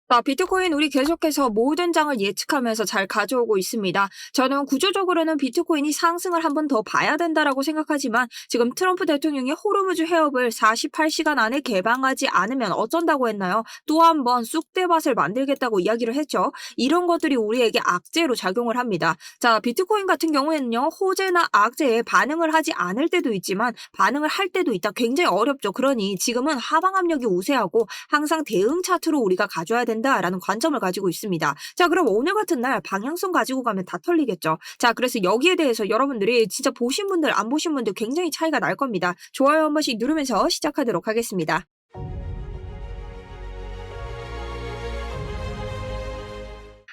자, 비트코인 우리 계속해서 모든 장을 예측하면서 잘 가져오고 있습니다. 저는 구조적으로는 비트코인이 상승을 한 번 더 봐야 된다라고 생각하지만 지금 트럼프 대통령이 호르무즈 해협을 48시간 안에 개방하지 않으면 어쩐다고 했나요? 또 한 번 쑥대밭을 만들겠다고 이야기를 했죠. 이런 것들이 우리에게 악재로 작용을 합니다. 자, 비트코인 같은 경우에는요, 호재나 악재에 반응을 하지 않을 때도 있지만 반응을 할 때도 있다. 굉장히 어렵죠. 그러니 지금은 하방 압력이 우세하고 항상 대응 차트로 우리가 가져야 된다라는 관점을 가지고 있습니다. 자, 그럼 오늘 같은 날 방향성 가지고 가면 다 털리겠죠. 자, 그래서 여기에 대해서 여러분들이 진짜 보신 분들, 안 보신 분들 굉장히 차이가 날 겁니다. 좋아요 한 번씩 누르면서 시작하도록 하겠습니다.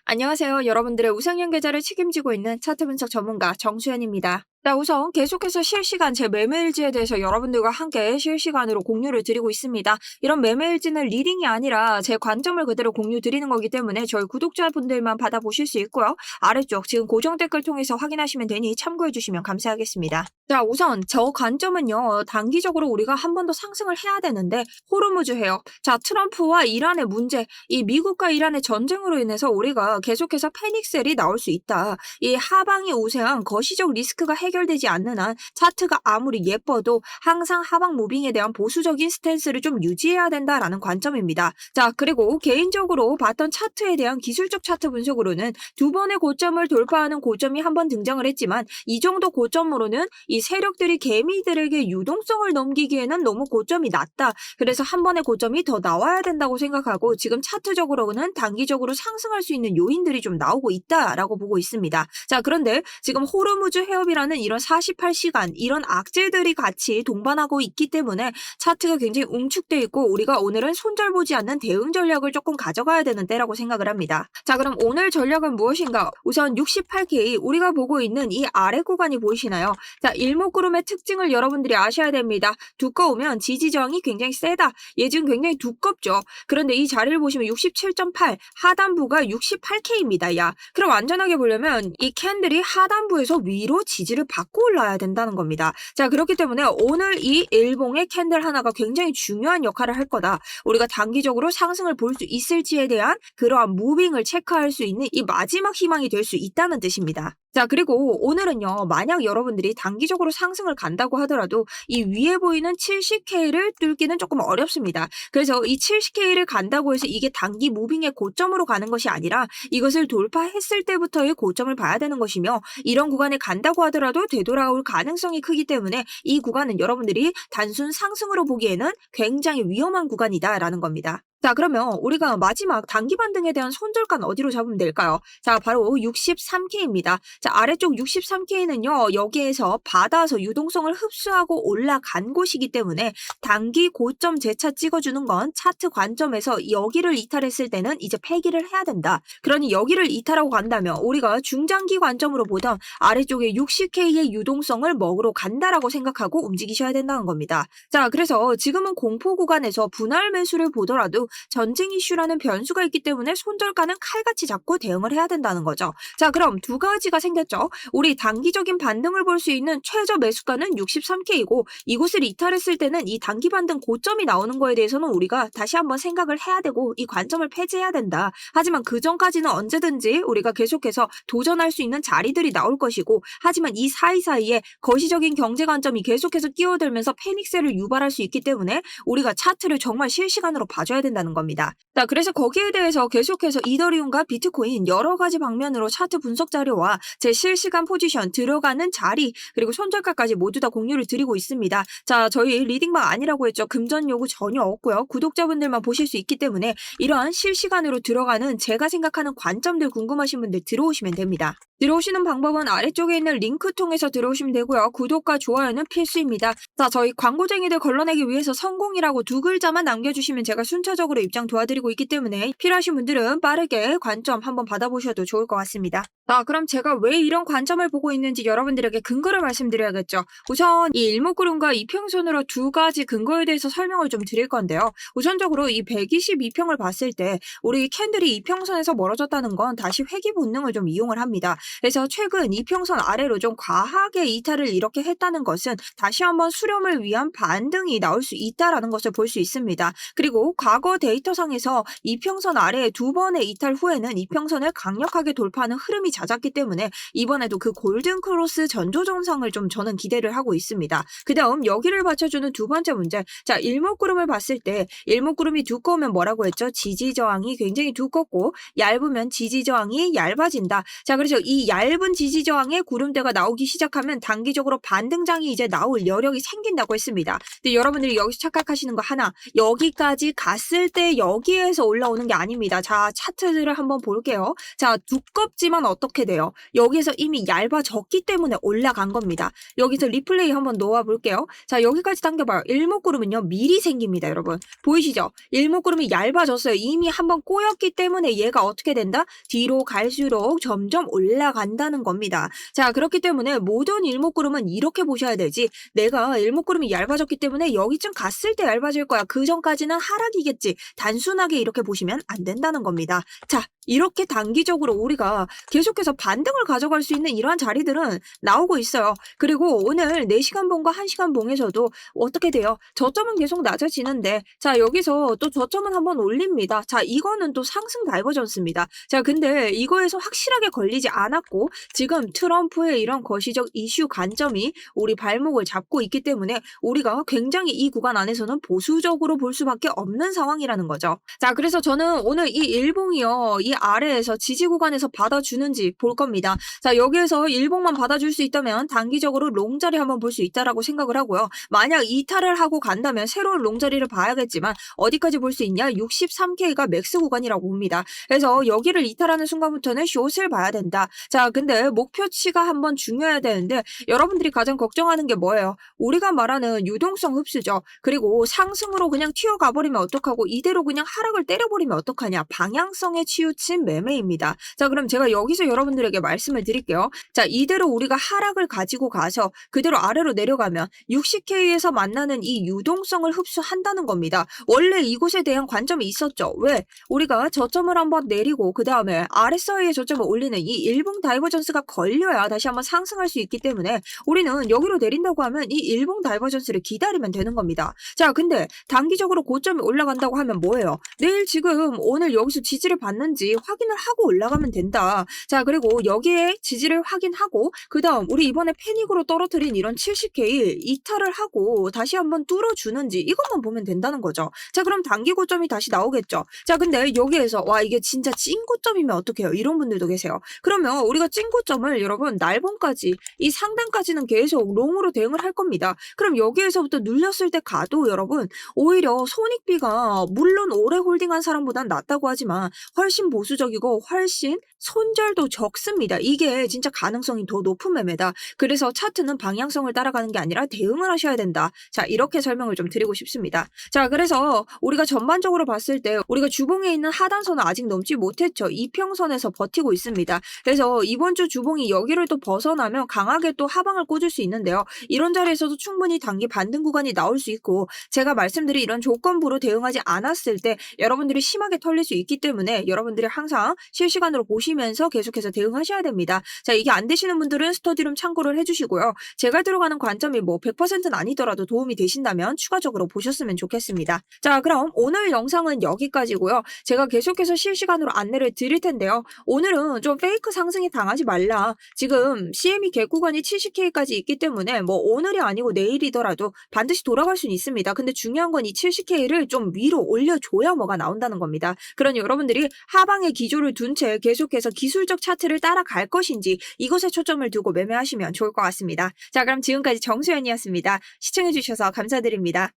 안녕하세요. 여러분들의 우상향 계좌를 책임지고 있는 차트 분석 전문가 정수현입니다. 자, 우선 계속해서 실시간 제 매매일지에 대해서 여러분들과 함께 실시간으로 공유를 드리고 있습니다. 이런 매매일지는 리딩이 아니라 제 관점을 그대로 공유 드리는 거기 때문에 저희 구독자분들만 받아보실 수 있고요. 아래쪽 지금 고정 댓글 통해서 확인하시면 되니 참고해 주시면 감사하겠습니다. 자, 우선 저 관점은요, 단기적으로 우리가 한 번 더 상승을 해야 되는데 호르무즈 해협. 자, 트럼프와 이란의 문제, 이 미국과 이란의 전쟁으로 인해서 우리가 계속해서 패닉셀이 나올 수 있다. 이 하방이 우세한 거시적 리스크가 해결되지 않는 한 차트가 아무리 예뻐도 항상 하방 무빙에 대한 보수적인 스탠스를 좀 유지해야 된다라는 관점입니다. 자, 그리고 개인적으로 봤던 차트에 대한 기술적 차트 분석으로는 두 번의 고점을 돌파하는 고점이 한 번 등장을 했지만 이 정도 고점으로는 이 세력들이 개미들에게 유동성을 넘기기에는 너무 고점이 낮다. 그래서 한 번의 고점이 더 나와야 된다고 생각하고 지금 차트적으로는 단기적으로 상승할 수 있는 요인들이 좀 나오고 있다라고 보고 있습니다. 자, 그런데 지금 호르무즈 해협이라는 이런 48시간 이런 악재들이 같이 동반하고 있기 때문에 차트가 굉장히 웅축돼 있고 우리가 오늘은 손절보지 않는 대응 전략을 조금 가져가야 되는 때라고 생각을 합니다. 자, 그럼 오늘 전략은 무엇인가? 우선 68K 우리가 보고 있는 이 아래 구간이 보이시나요? 자, 일목구름의 특징을 여러분들이 아셔야 됩니다. 두꺼우면 지지 저항이 굉장히 세다. 얘 지금 굉장히 두껍죠. 그런데 이 자리를 보시면 67.8 하단부가 68K입니다. 야, 그럼 안전하게 보려면 이 캔들이 하단부에서 위로 지지를 받고 올라야 된다는 겁니다. 자, 그렇기 때문에 오늘 이 일봉의 캔들 하나가 굉장히 중요한 역할을 할 거다. 우리가 단기적으로 상승을 볼 수 있을지에 대한 그러한 무빙을 체크할 수 있는 이 마지막 희망이 될 수 있다는 뜻입니다. 자, 그리고 오늘은요, 만약 여러분들이 단기적으로 상승을 간다고 하더라도 이 위에 보이는 70K를 뚫기는 조금 어렵습니다. 그래서 이 70K를 간다고 해서 이게 단기 무빙의 고점으로 가는 것이 아니라 이것을 돌파했을 때부터의 고점을 봐야 되는 것이며 이런 구간에 간다고 하더라도 되돌아올 가능성이 크기 때문에 이 구간은 여러분들이 단순 상승으로 보기에는 굉장히 위험한 구간이다라는 겁니다. 자, 그러면 우리가 마지막 단기 반등에 대한 손절가는 어디로 잡으면 될까요? 자, 바로 63K입니다. 자, 아래쪽 63K는요, 여기에서 받아서 유동성을 흡수하고 올라간 곳이기 때문에 단기 고점 재차 찍어주는 건 차트 관점에서 여기를 이탈했을 때는 이제 폐기를 해야 된다. 그러니 여기를 이탈하고 간다면 우리가 중장기 관점으로 보던 아래쪽에 60K의 유동성을 먹으러 간다라고 생각하고 움직이셔야 된다는 겁니다. 자, 그래서 지금은 공포 구간에서 분할 매수를 보더라도 전쟁 이슈라는 변수가 있기 때문에 손절가는 칼같이 잡고 대응을 해야 된다는 거죠. 자, 그럼 두 가지가 생겼죠. 우리 단기적인 반등을 볼 수 있는 최저 매수가는 63K이고 이곳을 이탈했을 때는 이 단기 반등 고점이 나오는 거에 대해서는 우리가 다시 한번 생각을 해야 되고 이 관점을 폐지해야 된다. 하지만 그 전까지는 언제든지 우리가 계속해서 도전할 수 있는 자리들이 나올 것이고 하지만 이 사이사이에 거시적인 경제 관점이 계속해서 끼어들면서 패닉셀을 유발할 수 있기 때문에 우리가 차트를 정말 실시간으로 봐줘야 된다는 겁니다. 자, 그래서 거기에 대해서 계속해서 이더리움과 비트코인 여러 가지 방면으로 차트 분석 자료와 제 실시간 포지션 들어가는 자리 그리고 손절가까지 모두 다 공유를 드리고 있습니다. 자, 저희 리딩방 아니라고 했죠. 금전 요구 전혀 없고요. 구독자분들만 보실 수 있기 때문에 이러한 실시간으로 들어가는 제가 생각하는 관점들 궁금하신 분들 들어오시면 됩니다. 들어오시는 방법은 아래쪽에 있는 링크 통해서 들어오시면 되고요. 구독과 좋아요는 필수입니다. 자, 저희 광고쟁이들 걸러내기 위해서 성공이라고 두 글자만 남겨주시면 제가 순차적으로 입장 도와드리고 있기 때문에 필요하신 분들은 빠르게 관점 한번 받아보셔도 좋을 것 같습니다. 자, 그럼 제가 왜 이런 관점을 보고 있는지 여러분들에게 근거를 말씀드려야겠죠. 우선 이 일목구름과 이평선으로 두 가지 근거에 대해서 설명을 좀 드릴 건데요. 우선적으로 이 122평을 봤을 때 우리 캔들이 이평선에서 멀어졌다는 건 다시 회귀 본능을 좀 이용을 합니다. 그래서 최근 이평선 아래로 좀 과하게 이탈을 이렇게 했다는 것은 다시 한번 수렴을 위한 반등이 나올 수 있다라는 것을 볼 수 있습니다. 그리고 과거 데이터상에서 이평선 아래 두 번의 이탈 후에는 이평선을 강력하게 돌파하는 흐름이 잦았기 때문에 이번에도 그 골든 크로스 전조 정상을 좀 저는 기대를 하고 있습니다. 그다음 여기를 받쳐주는 두 번째 문제. 자, 일목구름을 봤을 때 일목구름이 두꺼우면 뭐라고 했죠? 지지 저항이 굉장히 두껍고 얇으면 지지 저항이 얇아진다. 자, 그래서 이 얇은 지지 저항의 구름대가 나오기 시작하면 단기적으로 반등장이 이제 나올 여력이 생긴다고 했습니다. 근데 여러분들이 여기서 착각하시는 거 하나, 여기까지 갔을 때 여기에서 올라오는 게 아닙니다. 자, 차트들을 한번 볼게요. 자, 두껍지만 어떻게 돼요? 여기에서 이미 얇아졌기 때문에 올라간 겁니다. 여기서 리플레이 한번 놓아볼게요. 자, 여기까지 당겨봐요. 일목구름은요, 미리 생깁니다, 여러분. 보이시죠? 일목구름이 얇아졌어요. 이미 한번 꼬였기 때문에 얘가 어떻게 된다? 뒤로 갈수록 점점 올라간다는 겁니다. 자, 그렇기 때문에 모든 일목구름은 이렇게 보셔야 되지. 내가 일목구름이 얇아졌기 때문에 여기쯤 갔을 때 얇아질 거야. 그 전까지는 하락이겠지. 단순하게 이렇게 보시면 안 된다는 겁니다. 자, 이렇게 단기적으로 우리가 계속해서 반등을 가져갈 수 있는 이러한 자리들은 나오고 있어요. 그리고 오늘 4시간 봉과 1시간 봉에서도 어떻게 돼요? 저점은 계속 낮아지는데 자, 여기서 또 저점은 한번 올립니다. 자, 이거는 또 상승 다이버전스입니다. 자, 근데 이거에서 확실하게 걸리지 않았고 지금 트럼프의 이런 거시적 이슈 관점이 우리 발목을 잡고 있기 때문에 우리가 굉장히 이 구간 안에서는 보수적으로 볼 수밖에 없는 상황이라는 거죠. 자, 그래서 저는 오늘 이 일봉이요, 이 아래에서 지지 구간에서 받아주는지 볼 겁니다. 자, 여기에서 일봉만 받아줄 수 있다면 단기적으로 롱자리 한번 볼 수 있다라고 생각을 하고요. 만약 이탈을 하고 간다면 새로운 롱자리를 봐야겠지만 어디까지 볼 수 있냐? 63K가 맥스 구간이라고 봅니다. 그래서 여기를 이탈하는 순간부터는 숏을 봐야 된다. 자, 근데 목표치가 한번 중요해야 되는데 여러분들이 가장 걱정하는 게 뭐예요? 우리가 말하는 유동성 흡수죠. 그리고 상승으로 그냥 튀어가 버리면 어떡하고 이대로 그냥 하락을 때려버리면 어떡하냐? 방향성에 치우친 매매입니다. 자, 그럼 제가 여기서 여러분들에게 말씀을 드릴게요. 자, 이대로 우리가 하락을 가지고 가서 그대로 아래로 내려가면 60K에서 만나는 이 유동성을 흡수한다는 겁니다. 원래 이곳에 대한 관점이 있었죠. 왜? 우리가 저점을 한번 내리고 그 다음에 RSI의 저점을 올리는 이 일봉 다이버전스가 걸려야 다시 한번 상승할 수 있기 때문에 우리는 여기로 내린다고 하면 이 일봉 다이버전스를 기다리면 되는 겁니다. 자, 근데 단기적으로 고점이 올라간다고 하면 뭐예요? 내일 지금 오늘 여기서 지지를 받는지 확인을 하고 올라가면 된다. 자, 그리고 여기에 지지를 확인하고 그 다음 우리 이번에 패닉으로 떨어뜨린 이런 70K 이탈을 하고 다시 한번 뚫어주는지 이것만 보면 된다는 거죠. 자, 그럼 단기 고점이 다시 나오겠죠. 자, 근데 여기에서 와, 이게 진짜 찐 고점이면 어떡해요? 이런 분들도 계세요. 그러면 우리가 찐 고점을 여러분 날봉까지 이 상단까지는 계속 롱으로 대응을 할 겁니다. 그럼 여기에서부터 눌렸을 때 가도 여러분 오히려 손익비가 물론 오래 홀딩한 사람보단 낫다고 하지만 훨씬 보수적이고 훨씬 손절도 적습니다. 이게 진짜 가능성이 더 높은 매매다. 그래서 차트는 방향성을 따라가는 게 아니라 대응을 하셔야 된다. 자, 이렇게 설명을 좀 드리고 싶습니다. 자, 그래서 우리가 전반적으로 봤을 때 우리가 주봉에 있는 하단선을 아직 넘지 못했죠. 이평선에서 버티고 있습니다. 그래서 이번 주 주봉이 여기를 또 벗어나면 강하게 또 하방을 꽂을 수 있는데요. 이런 자리에서도 충분히 단기 반등 구간이 나올 수 있고 제가 말씀드린 이런 조건부로 대응하지 않았을 때 여러분들이 심하게 털릴 수 있기 때문에 여러분들이 항상 실시간으로 보시면서 계속해서 대응하셔야 됩니다. 자, 이게 안 되시는 분들은 스터디룸 참고를 해주시고요. 제가 들어가는 관점이 뭐 100%는 아니더라도 도움이 되신다면 추가적으로 보셨으면 좋겠습니다. 자, 그럼 오늘 영상은 여기까지고요. 제가 계속해서 실시간으로 안내를 드릴 텐데요. 오늘은 좀 페이크 상승에 당하지 말라. 지금 CME 갭 구간이 70K까지 있기 때문에 뭐 오늘이 아니고 내일이더라도 반드시 돌아갈 수는 있습니다. 근데 중요한 건 이 70K를 좀 위로 올려줘야 뭐가 나온다는 겁니다. 그러니 여러분들이 하방의 기조를 둔 채 계속해서 기술적 차트를 따라갈 것인지 이것에 초점을 두고 매매하시면 좋을 것 같습니다. 자, 그럼 지금까지 정수연이었습니다. 시청해주셔서 감사드립니다.